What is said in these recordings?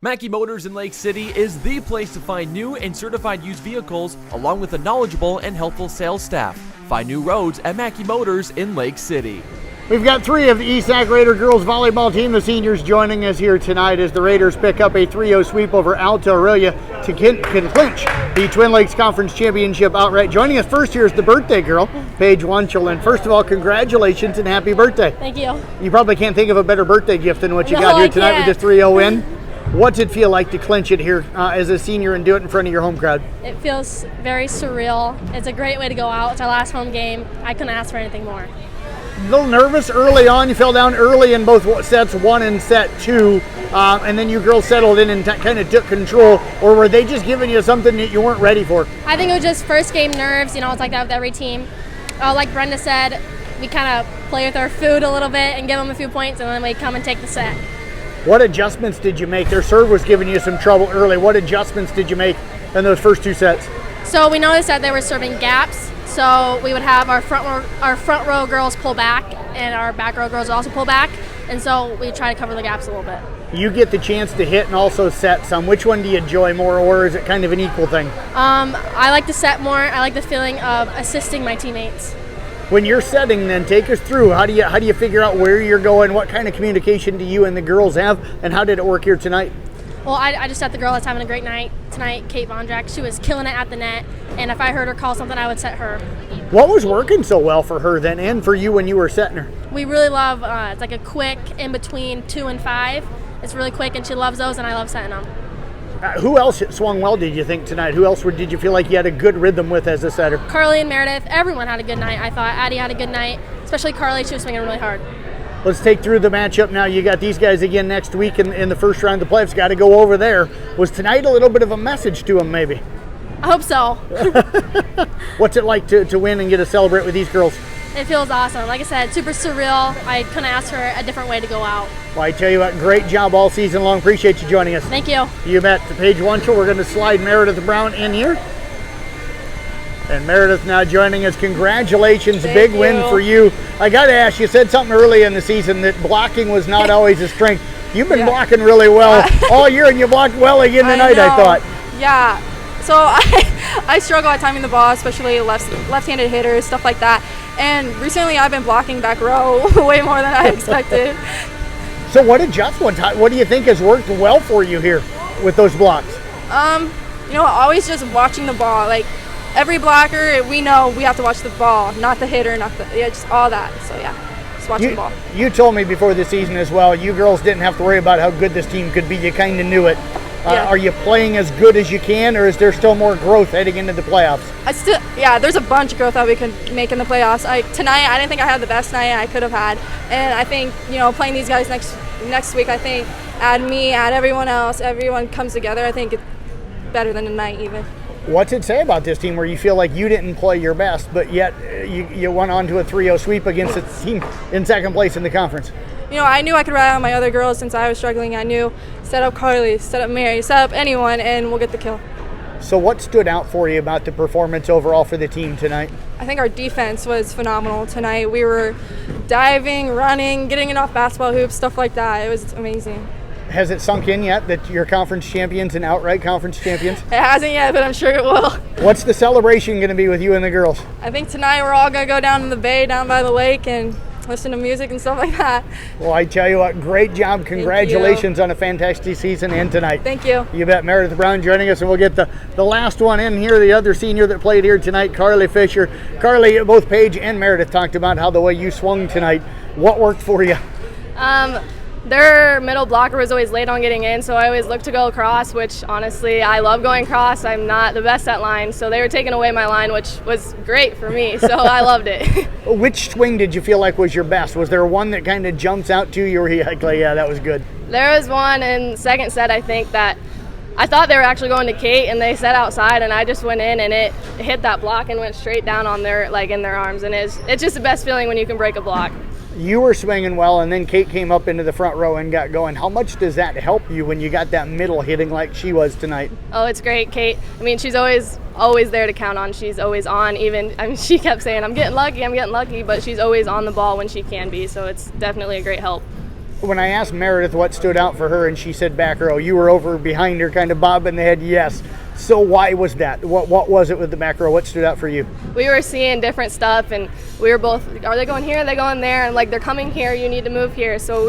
Mackey Motors in Lake City is the place to find new and certified used vehicles, along with a knowledgeable and helpful sales staff. Find new roads at Mackey Motors in Lake City. We've got three of the ESAC Raider girls volleyball team, the seniors, joining us here tonight as the Raiders pick up a 3-0 sweep over Alta Aurelia to clinch the Twin Lakes Conference Championship outright. Joining us first here is the birthday girl, Paige Wunschel. And first of all, congratulations and happy birthday. Thank you. You probably can't think of a better birthday gift than what you got here tonight with this 3-0 win. What's it feel like to clinch it here as a senior and do it in front of your home crowd? It feels very surreal. It's a great way to go out. It's our last home game. I couldn't ask for anything more. A little nervous early on. You fell down early in both sets one and set two, and then you girls settled in and kind of took control, or were they just giving you something that you weren't ready for? I think it was just first game nerves. You know, it's like that with every team. Like Brenda said, we kind of play with our food a little bit and give them a few points, and then we come and take the set. What adjustments did you make? Their serve was giving you some trouble early. What adjustments did you make in those first two sets? So we noticed that they were serving gaps. So we would have our front row girls pull back, and our back row girls also pull back. And so we try to cover the gaps a little bit. You get the chance to hit and also set some. Which one do you enjoy more, or is it kind of an equal thing? I like to set more. I like the feeling of assisting my teammates. When you're setting, then take us through. How do you figure out where you're going? What kind of communication do you and the girls have, and how did it work here tonight? Well, I just set the girl that's having a great night tonight, Kate Vondrak. She was killing it at the net, and if I heard her call something, I would set her. What was working so well for her then, and for you when you were setting her? We really love, it's like a quick in between 2 and 5. It's really quick, and she loves those, and I love setting them. Who else swung well, did you think, tonight? Who else did you feel like you had a good rhythm with as a setter? Carly and Meredith, everyone had a good night, I thought. Addie had a good night, especially Carly. She was swinging really hard. Let's take through the matchup now. You got these guys again next week in the first round of the playoffs. Got to go over there. Was tonight a little bit of a message to them, maybe? I hope so. What's it like to win and get to celebrate with these girls? It feels awesome. Like I said, super surreal. I couldn't ask for a different way to go out. Well, I tell you what, great job all season long. Appreciate you joining us. Thank you. You bet. To Paige Wunschel, we're going to slide Meredith Brown in here. And Meredith now joining us. Congratulations. Big win for you. I got to ask, you said something early in the season that blocking was not always a strength. You've been blocking really well all year, and you blocked well again tonight, I thought. Yeah. So I struggle at timing the ball, especially left-handed hitters, stuff like that. And recently I've been blocking back row way more than I expected. So what adjustments? What do you think has worked well for you here with those blocks? Always just watching the ball. Like every blocker, we know we have to watch the ball, not the hitter, just all that. So yeah, just watching the ball. You told me before the season as well, you girls didn't have to worry about how good this team could be. You kind of knew it. Are you playing as good as you can, or is there still more growth heading into the playoffs? There's a bunch of growth that we could make in the playoffs. Tonight, I didn't think I had the best night I could have had, and I think playing these guys next week, I think add everyone else, everyone comes together. I think it's better than tonight even. What's it say about this team where you feel like you didn't play your best, but yet you went on to a 3-0 sweep against a team in second place in the conference? I knew I could rely on my other girls since I was struggling. I knew set up Carly, set up Mary, set up anyone, and we'll get the kill. So what stood out for you about the performance overall for the team tonight? I think our defense was phenomenal tonight. We were diving, running, getting it off basketball hoops, stuff like that. It was amazing. Has it sunk in yet that you're conference champions and outright conference champions? It hasn't yet, but I'm sure it will. What's the celebration going to be with you and the girls? I think tonight we're all going to go down to the bay, down by the lake, and listen to music and stuff like that. Well, I tell you what, great job. Congratulations on a fantastic season and tonight. Thank you. You bet. Meredith Brown joining us, and we'll get the last one in here, the other senior that played here tonight, Carly Fischer. Carly, both Paige and Meredith talked about how the way you swung tonight. What worked for you? Their middle blocker was always late on getting in, so I always looked to go across, which honestly, I love going across. I'm not the best at line, so they were taking away my line, which was great for me, so I loved it. Which swing did you feel like was your best? Was there one that kind of jumps out to you, or you like, yeah, that was good? There was one in second set, I think, that I thought they were actually going to Kate, and they set outside, and I just went in, and it hit that block and went straight down on in their arms, and it's just the best feeling when you can break a block. You were swinging well, and then Kate came up into the front row and got going. How much does that help you when you got that middle hitting like she was tonight? Oh, it's great, Kate. I mean, she's always there to count on. She's always on. She kept saying, I'm getting lucky, but she's always on the ball when she can be, so it's definitely a great help. when I asked Meredith what stood out for her, and she said back row, you were over behind her kind of bobbing the head, yes. So why was that? What was it with the back row? What stood out for you? We were seeing different stuff, and we were both, are they going here, are they going there? And like, they're coming here, you need to move here. So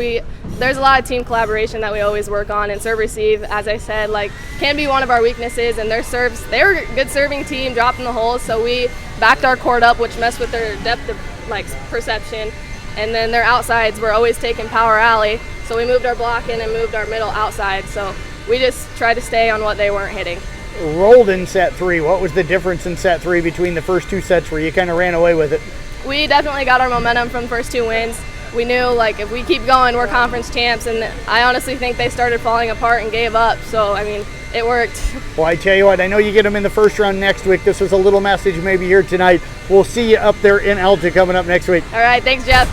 there's a lot of team collaboration that we always work on, and serve receive, as I said, like, can be one of our weaknesses, and their serves, they're a good serving team, dropping the holes, so we backed our court up, which messed with their depth of like perception. And then their outsides were always taking power alley, so we moved our block in and moved our middle outside. So we just tried to stay on what they weren't hitting. Rolled in set 3. What was the difference in set 3 between the first 2 sets where you kind of ran away with it? We definitely got our momentum from the first 2 wins. We knew, like, if we keep going, we're conference champs, and I honestly think they started falling apart and gave up. So, I mean, it worked. Well, I tell you what, I know you get them in the first round next week. This was a little message maybe here tonight. We'll see you up there in Alta coming up next week. All right, thanks, Jeff.